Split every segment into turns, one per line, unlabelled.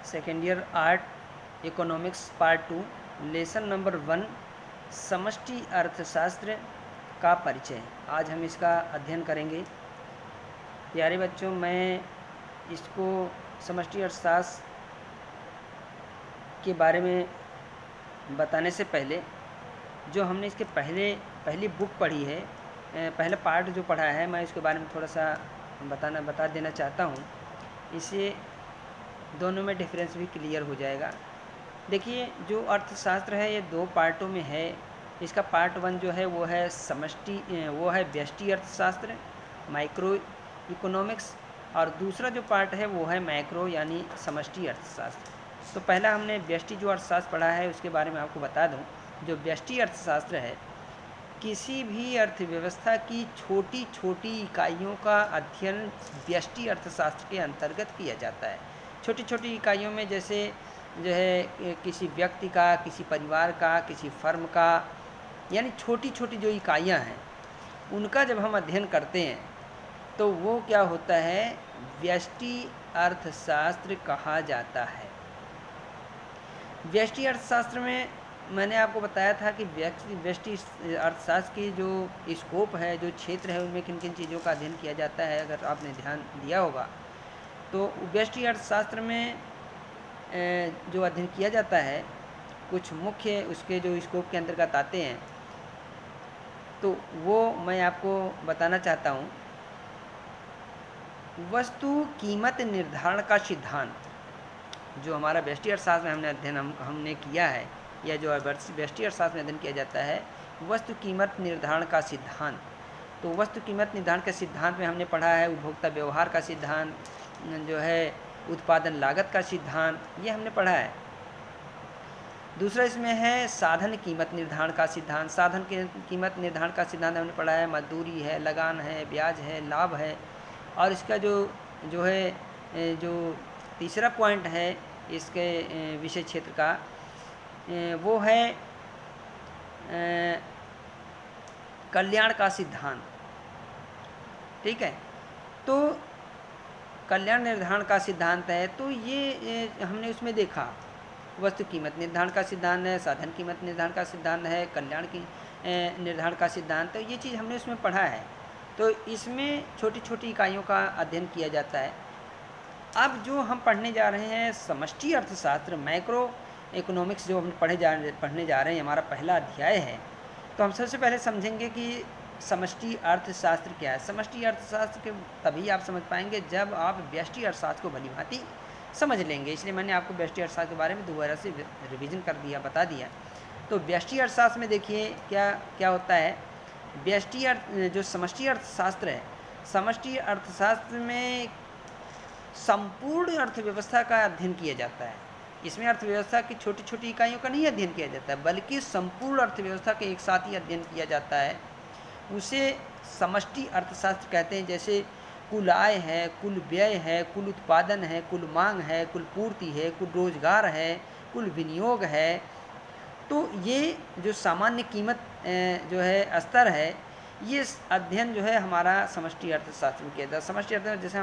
Second year art economics part 2 lesson number 1 समष्टि अर्थशास्त्र का परिचय। आज हम इसका अध्ययन करेंगे। प्यारे बच्चों, मैं इसको समष्टि अर्थशास्त्र के बारे में बताने से पहले जो हमने इसके पहली बुक पढ़ी है, पहला पार्ट जो पढ़ा है, मैं इसके बारे में थोड़ा सा बता देना चाहता हूँ। इससे दोनों में डिफरेंस भी क्लियर हो जाएगा। देखिए, जो अर्थशास्त्र है ये दो पार्टों में है। इसका पार्ट 1 जो है वो है व्यष्टि अर्थशास्त्र, माइक्रो इकोनॉमिक्स, और दूसरा जो पार्ट है वो है मैक्रो यानी समष्टि अर्थशास्त्र। तो पहला हमने व्यष्टि जो अर्थशास्त्र पढ़ा है उसके बारे में आपको बता दूं। जो व्यष्टि अर्थशास्त्र है, किसी भी अर्थव्यवस्था की छोटी छोटी इकाइयों का अध्ययन व्यष्टि अर्थशास्त्र के अंतर्गत किया जाता है। छोटी छोटी इकाइयों में जैसे जो है किसी व्यक्ति का, किसी परिवार का, किसी फर्म का, यानी छोटी छोटी जो इकाइयां हैं उनका जब हम अध्ययन करते हैं तो वो क्या होता है, व्यष्टि अर्थशास्त्र कहा जाता है। व्यष्टि अर्थशास्त्र में मैंने आपको बताया था कि व्यष्टि अर्थशास्त्र की जो स्कोप है, जो क्षेत्र है, उनमें किन किन चीज़ों का अध्ययन किया जाता है। अगर आपने ध्यान दिया होगा तो व्यष्टि अर्थशास्त्र में जो अध्ययन किया जाता है, कुछ मुख्य उसके जो स्कोप के अंतर्गत आते हैं, तो वो मैं आपको बताना चाहता हूँ। वस्तु कीमत निर्धारण का सिद्धांत, जो हमारा व्यष्टि अर्थशास्त्र में हमने अध्ययन हमने किया है, या जो व्यष्टि अर्थशास्त्र में अध्ययन किया जाता है, वस्तु कीमत निर्धारण का सिद्धांत। तो वस्तु कीमत निर्धारण के सिद्धांत में हमने पढ़ा है उपभोक्ता व्यवहार का सिद्धांत, जो है उत्पादन लागत का सिद्धांत, ये हमने पढ़ा है। दूसरा इसमें है साधन कीमत निर्धारण का सिद्धांत। साधन के कीमत निर्धारण का सिद्धांत हमने पढ़ा है मजदूरी है, लगान है, ब्याज है, लाभ है। और इसका जो है जो तीसरा पॉइंट है इसके विषय क्षेत्र का, वो है कल्याण का सिद्धांत। ठीक है, तो कल्याण निर्धारण का सिद्धांत है। तो ये हमने उसमें देखा, वस्तु कीमत निर्धारण का सिद्धांत है, साधन कीमत निर्धारण का सिद्धांत है, कल्याण की निर्धारण का सिद्धांत। तो ये चीज़ हमने उसमें पढ़ा है। तो इसमें छोटी छोटी इकाइयों का अध्ययन किया जाता है। अब जो हम पढ़ने जा रहे हैं समष्टि अर्थशास्त्र, मैक्रो इकोनॉमिक्स, जो हम पढ़ने जा रहे हैं, हमारा पहला अध्याय है। तो हम सबसे पहले समझेंगे कि समष्टि अर्थशास्त्र क्या है। समष्टि अर्थशास्त्र के तभी आप समझ पाएंगे जब आप व्यष्टि अर्थशास्त्र को भलीभांति समझ लेंगे। इसलिए मैंने आपको व्यष्टि अर्थशास्त्र के बारे में दोबारा से रिवीजन कर दिया, बता दिया। तो व्यष्टि अर्थशास्त्र में देखिए क्या होता है। जो समष्टि अर्थशास्त्र है, समष्टि अर्थशास्त्र में संपूर्ण अर्थव्यवस्था का अध्ययन किया जाता है। इसमें अर्थव्यवस्था की छोटी छोटी इकाइयों का नहीं अध्ययन किया जाता है, बल्कि संपूर्ण अर्थव्यवस्था के एक साथ ही अध्ययन किया जाता है। उसे समष्टि अर्थशास्त्र कहते हैं। जैसे कुल आय है, कुल व्यय है, कुल उत्पादन है, कुल मांग है, कुल पूर्ति है, कुल रोजगार है, कुल विनियोग है। तो ये जो सामान्य कीमत जो है स्तर है, ये अध्ययन जो है हमारा समष्टि अर्थशास्त्र में किया जाता है। समष्टि अर्थशास्त्र जैसे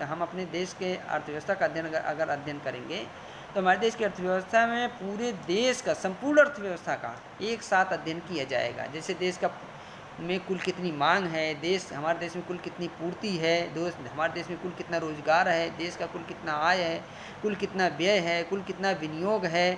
हम अपने देश के अर्थव्यवस्था का अगर अध्ययन करेंगे तो हमारे देश की अर्थव्यवस्था में पूरे देश का, संपूर्ण अर्थव्यवस्था का एक साथ अध्ययन किया जाएगा। जैसे देश का में कुल कितनी मांग है, हमारे देश में कुल कितनी पूर्ति है, हमारे देश में कुल कितना रोजगार है, देश का कुल कितना आय है, कुल कितना व्यय है, कुल कितना विनियोग है,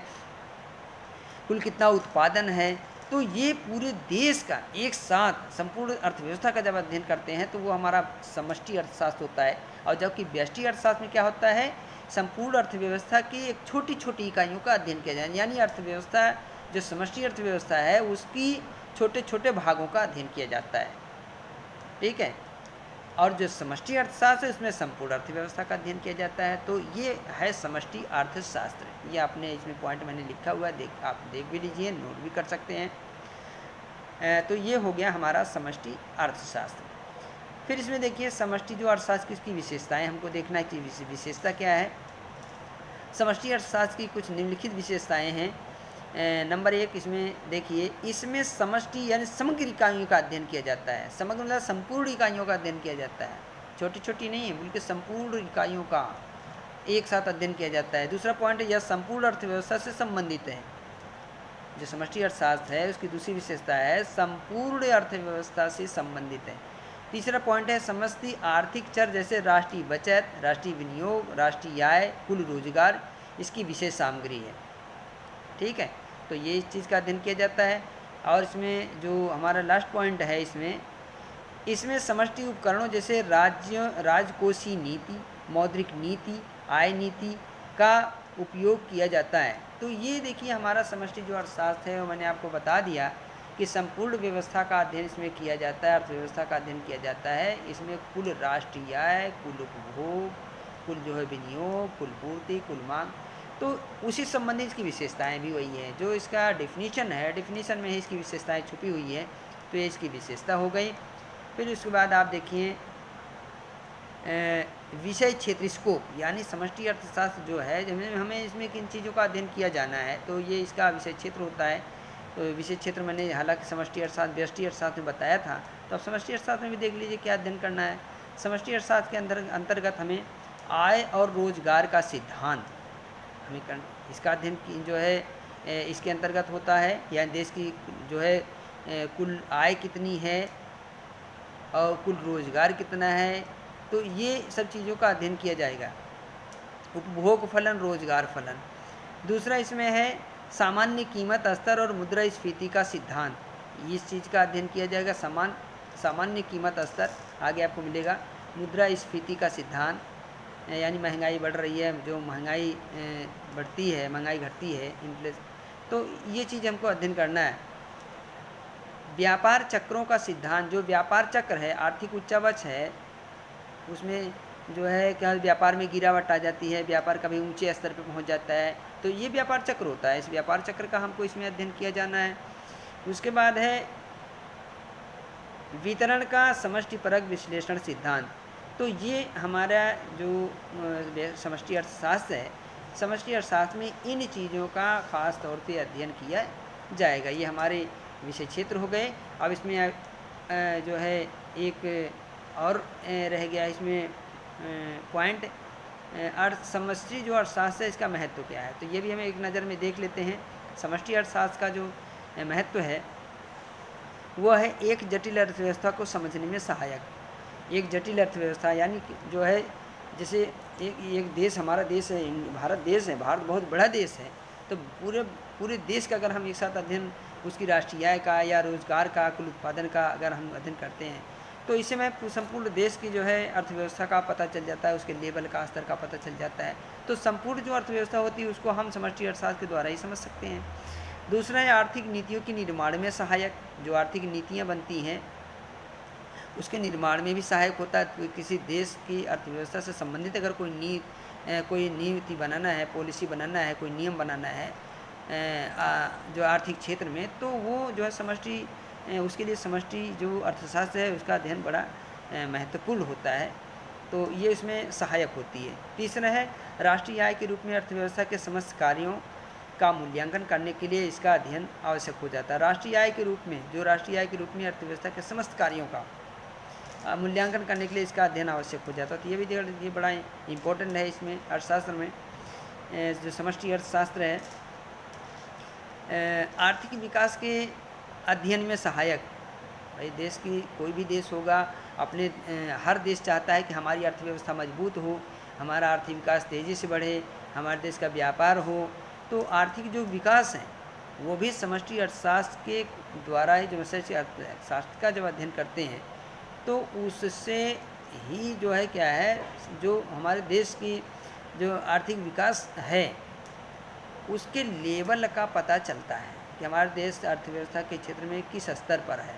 कुल कितना उत्पादन है। तो ये पूरे देश का एक साथ संपूर्ण अर्थव्यवस्था का जब अध्ययन करते हैं तो वो हमारा समष्टि अर्थशास्त्र होता है। और जबकि व्यष्टि अर्थशास्त्र में क्या होता है, संपूर्ण अर्थव्यवस्था की एक छोटी छोटी इकाइयों का अध्ययन किया जाए। यानी अर्थव्यवस्था, जो समष्टि अर्थव्यवस्था है, उसकी छोटे छोटे भागों का अध्ययन किया जाता है। ठीक है, और जो समष्टि अर्थशास्त्र है उसमें संपूर्ण अर्थव्यवस्था का अध्ययन किया जाता है। तो ये है समष्टि अर्थशास्त्र। ये आपने इसमें पॉइंट मैंने लिखा हुआ है, आप देख भी लीजिए, नोट भी कर सकते हैं। तो ये हो गया हमारा समष्टि अर्थशास्त्र। फिर इसमें देखिए समष्टि जो अर्थशास्त्र की इसकी विशेषताएं हमको देखना है कि विशेषता क्या है। समष्टि अर्थशास्त्र की कुछ निम्नलिखित विशेषताएं हैं। नंबर 1, इसमें देखिए, इसमें समष्टि यानी समग्र इकाइयों का अध्ययन किया जाता है। समग्र मतलब संपूर्ण इकाइयों का अध्ययन किया जाता है, छोटी छोटी नहीं है, बल्कि संपूर्ण इकाइयों का एक साथ अध्ययन किया जाता है। दूसरा पॉइंट है, यह संपूर्ण अर्थव्यवस्था से संबंधित है। जो समष्टि अर्थशास्त्र है उसकी दूसरी विशेषता है संपूर्ण अर्थव्यवस्था से संबंधित है। तीसरा पॉइंट है, समष्टि आर्थिक चर जैसे राष्ट्रीय बचत, राष्ट्रीय विनियोग, राष्ट्रीय आय, कुल रोजगार इसकी विशेष सामग्री है। ठीक है, तो ये इस चीज़ का अध्ययन किया जाता है। और इसमें जो हमारा लास्ट पॉइंट है, इसमें समष्टि उपकरणों जैसे राजकोषीय नीति, मौद्रिक नीति, आय नीति का उपयोग किया जाता है। तो ये देखिए हमारा समष्टि जो अर्थशास्त्र है वो मैंने आपको बता दिया कि संपूर्ण व्यवस्था का अध्ययन इसमें किया जाता है, अर्थव्यवस्था का अध्ययन किया जाता है। इसमें कुल राष्ट्रीय आय, कुल उपभोग, कुल जो है विनियोग, कुल पूर्ति, कुल मांग, तो उसी संबंधी इसकी विशेषताएं भी वही हैं। जो इसका डेफिनीशन है, डेफिनीशन में ही इसकी विशेषताएं छुपी हुई है, तो ये इसकी विशेषता हो गई। फिर उसके बाद आप देखिए विषय क्षेत्र स्कोप, यानी समष्टि अर्थशास्त्र जो है, हमें इसमें किन चीज़ों का अध्ययन किया जाना है, तो ये इसका विषय क्षेत्र होता है। तो विषय क्षेत्र मैंने हालांकि समष्टि अर्थशास्त्र, व्यष्टि अर्थशास्त्र में बताया था, तो अब समष्टि अर्थशास्त्र में भी देख लीजिए क्या अध्ययन करना है। समष्टि अर्थशास्त्र के अंतर्गत हमें आय और रोजगार का सिद्धांत हमें इसका अध्ययन जो है इसके अंतर्गत होता है। यानी देश की जो है कुल आय कितनी है और कुल रोजगार कितना है, तो ये सब चीज़ों का अध्ययन किया जाएगा। उपभोग फलन, रोजगार फलन। दूसरा इसमें है सामान्य कीमत स्तर और मुद्रास्फीति का सिद्धांत, इस चीज़ का अध्ययन किया जाएगा। सामान्य कीमत स्तर आगे आपको मिलेगा। मुद्रास्फीति का सिद्धांत, यानी महंगाई बढ़ रही है, जो महंगाई बढ़ती है, महंगाई घटती है, इन्फ्लेशन, तो ये चीज़ हमको अध्ययन करना है। व्यापार चक्रों का सिद्धांत, जो व्यापार चक्र है, आर्थिक उच्चावच है, उसमें जो है क्या व्यापार में गिरावट आ जाती है, व्यापार कभी ऊंचे स्तर पर पहुंच जाता है, तो ये व्यापार चक्र होता है। इस व्यापार चक्र का हमको इसमें अध्ययन किया जाना है। उसके बाद है वितरण का समष्टिपरक विश्लेषण सिद्धांत, तो ये हमारा जो समष्टि अर्थशास्त्र है, समष्टि अर्थशास्त्र में इन चीज़ों का ख़ास तौर पे अध्ययन किया जाएगा। ये हमारे विषय क्षेत्र हो गए। अब इसमें जो है एक और रह गया इसमें पॉइंट, समष्टि जो अर्थशास्त्र है इसका महत्व क्या है, तो ये भी हमें एक नज़र में देख लेते हैं। समष्टि अर्थशास्त्र का जो महत्व है वह है एक जटिल अर्थव्यवस्था को समझने में सहायक। एक जटिल अर्थव्यवस्था यानी जो है, जैसे एक देश, हमारा देश है, भारत देश है, भारत बहुत बड़ा देश है, तो पूरे देश का अगर हम एक साथ अध्ययन उसकी राष्ट्रीय आय का या रोजगार का, कुल उत्पादन का अगर हम अध्ययन करते हैं, तो इससे हमें संपूर्ण देश की जो है अर्थव्यवस्था का पता चल जाता है, उसके लेवल का, स्तर का पता चल जाता है। तो संपूर्ण जो अर्थव्यवस्था होती है उसको हम समष्टि अर्थशास्त्र के द्वारा ही समझ सकते हैं। दूसरा है आर्थिक नीतियों के निर्माण में सहायक, जो आर्थिक नीतियाँ बनती हैं उसके निर्माण में भी सहायक होता है। किसी देश की अर्थव्यवस्था से संबंधित अगर कोई नीति बनाना है, पॉलिसी बनाना है, कोई नियम बनाना है जो आर्थिक क्षेत्र में, तो वो जो है समष्टि, उसके लिए समष्टि जो अर्थशास्त्र है उसका अध्ययन बड़ा महत्वपूर्ण होता है, तो ये इसमें सहायक होती है। तीसरा है राष्ट्रीय आय के रूप में अर्थव्यवस्था के समस्त कार्यों का मूल्यांकन करने के लिए इसका अध्ययन आवश्यक हो जाता है। राष्ट्रीय आय के रूप में, जो राष्ट्रीय आय के रूप में अर्थव्यवस्था के समस्त कार्यों का मूल्यांकन करने के लिए इसका अध्ययन आवश्यक हो जाता है। तो ये बड़ा इम्पोर्टेंट है इसमें अर्थशास्त्र में। जो समष्टि अर्थशास्त्र है आर्थिक विकास के अध्ययन में सहायक। भाई देश की, कोई भी देश होगा, अपने हर देश चाहता है कि हमारी अर्थव्यवस्था मजबूत हो, हमारा आर्थिक विकास तेज़ी से बढ़े, हमारे देश का व्यापार हो, तो आर्थिक जो विकास है वो भी समष्टि अर्थशास्त्र के द्वारा ही, जो समष्टि अर्थशास्त्र का जब अध्ययन करते हैं तो उससे ही जो है क्या है, जो हमारे देश की जो आर्थिक विकास है उसके लेवल का पता चलता है कि हमारे देश अर्थव्यवस्था के क्षेत्र में किस स्तर पर है।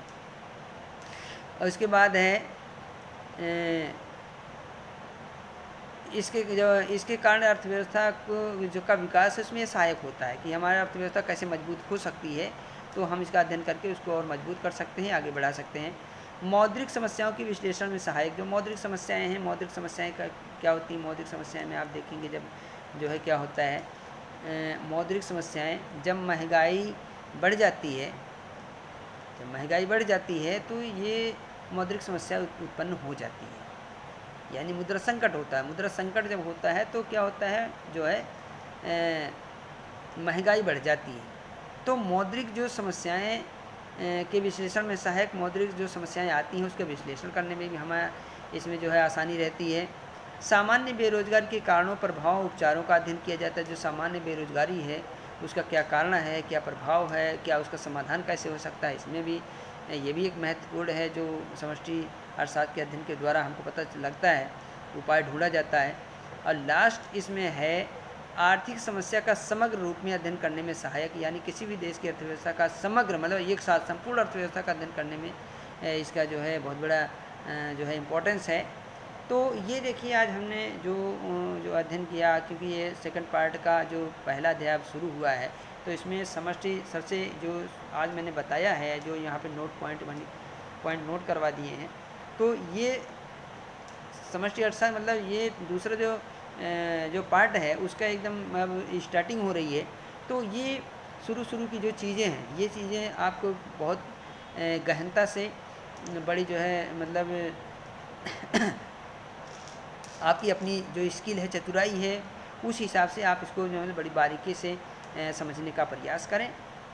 और उसके बाद है इसके कारण अर्थव्यवस्था को जो का विकास है उसमें सहायक होता है कि हमारी अर्थव्यवस्था कैसे मजबूत हो सकती है, तो हम इसका अध्ययन करके उसको और मजबूत कर सकते हैं, आगे बढ़ा सकते हैं। मौद्रिक समस्याओं के विश्लेषण में सहायक, जो मौद्रिक समस्याएं हैं, मौद्रिक समस्याएं क्या होती हैं, मौद्रिक समस्याएं में आप देखेंगे जब जो है क्या होता है, मौद्रिक समस्याएं जब महंगाई बढ़ जाती है, तो ये मौद्रिक समस्या उत्पन्न हो जाती है। यानी मुद्रा संकट होता है। मुद्रा संकट जब होता है तो क्या होता है, जो है महंगाई बढ़ जाती है। तो मौद्रिक जो समस्याएं के विश्लेषण में सहायक मौद्रिक जो समस्याएं आती हैं उसका विश्लेषण करने में भी हमें इसमें जो है आसानी रहती है। सामान्य बेरोजगारी के कारणों, प्रभाव, उपचारों का अध्ययन किया जाता है। जो सामान्य बेरोजगारी है उसका क्या कारण है, क्या प्रभाव है, क्या उसका समाधान कैसे हो सकता है, इसमें भी ये भी एक महत्वपूर्ण है जो समष्टि अर्थशास्त्र के अध्ययन के द्वारा हमको पता लगता है, उपाय ढूंढा जाता है। और लास्ट इसमें है आर्थिक समस्या का समग्र रूप में अध्ययन करने में सहायक, यानी किसी भी देश की अर्थव्यवस्था का समग्र मतलब एक साथ संपूर्ण अर्थव्यवस्था का अध्ययन करने में इसका जो है बहुत बड़ा जो है इम्पोर्टेंस है। तो ये देखिए आज हमने जो अध्ययन किया, क्योंकि ये सेकंड पार्ट का जो पहला अध्याय अब शुरू हुआ है, तो इसमें समष्टि सबसे जो आज मैंने बताया है, जो यहाँ पे पॉइंट नोट करवा दिए हैं, तो ये समष्टि अर्थशास्त्र मतलब ये दूसरा जो पार्ट है उसका एकदम अब स्टार्टिंग हो रही है। तो ये शुरू की जो चीज़ें हैं, ये चीज़ें आपको बहुत गहनता से बड़ी जो है मतलब आपकी अपनी जो स्किल है, चतुराई है, उस हिसाब से आप इसको जो है बड़ी बारीकी से समझने का प्रयास करें।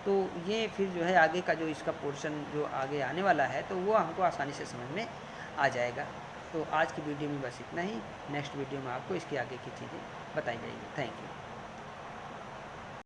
तो ये फिर जो है आगे का जो इसका पोर्शन जो आगे आने वाला है तो वो हमको आसानी से समझ में आ जाएगा। तो आज की वीडियो में बस इतना ही। नेक्स्ट वीडियो में आपको इसके आगे की चीज़ें बताई जाएगी। Thank you.